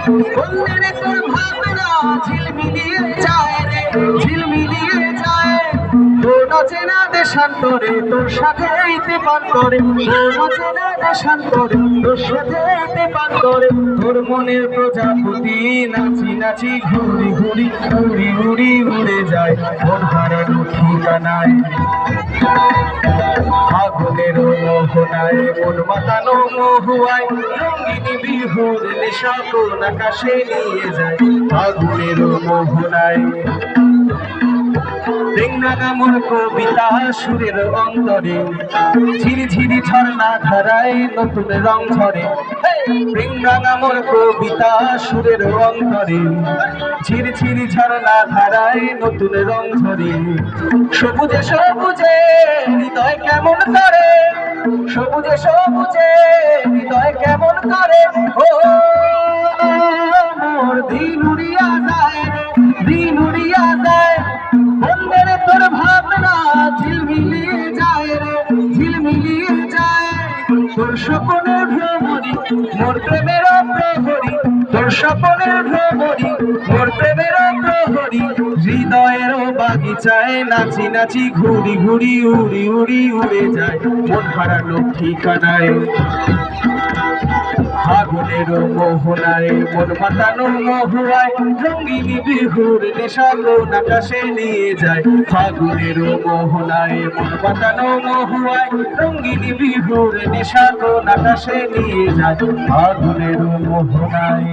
বললে তোর ভাবনা ঝিলমিলিয়ে যায় রে, ঝিলমিলিয়ে যায়। তোর অচেনা দেশান্তরে তোর সাথে এইতে পান করে, তোর অচেনা দেশান্তরে তোর সাথে এইতে পান করে। তোর মনের প্রজাপতি নাচি নাচি ঘুরি ঘুরি উড়ি উড়ি উড়ে যায় তোর হারানো ঠিকানায়। আগুনের মোহনায় মন মাতানো মহুয়ায় রঙিনী বিহুর নেশা কোন আকাশে নিয়ে যায়। আগুনের মোহনায় রেংরাঙা মোর কবিতা সুরের অন্তরে ঝিরিঝিরি ঝর্ণা ধারায় নতুন রং ঝরে। রেংরাঙা মোর কবিতা সুরের অন্তরে ঝিরিঝিরি ঝর্ণা ধারায় নতুন রং ঝরে। সবুজে সবুজে হৃদয় কেমন করে, সবুজে সবুজে হৃদয় কেমন করে। ও মোর দিন উড়িয়া যায় রে, দিন উড়িয়া যায়। বন্ধের তোর ভাবনা ঝিলমিলিয়ে যায় রে, ঝিলমিলিয়ে যায়। তোর স্বপনের ভ্রমরি মোর প্রেমের প্রহরী, তোর স্বপনের ভ্রমরি মোর প্রেমের প্রহরী। হৃদয়ের বাগিচায় নাচি নাচি ঘুরি ঘুরি উড়ি উড়ি উড়ে যায় মন হারানো ঠিকানায়। আগুনের মোহনায় মন মাতানো মহুয়ায় রঙিনী বিহুর নেশা কোন আকাশে নিয়ে যায়। ফাগুনের মোহনায় মন মাতানো মহুয়ায় রঙিনী বিহুর নেশা কোন আকাশে নিয়ে যায়। ফাগুনের মোহনায়।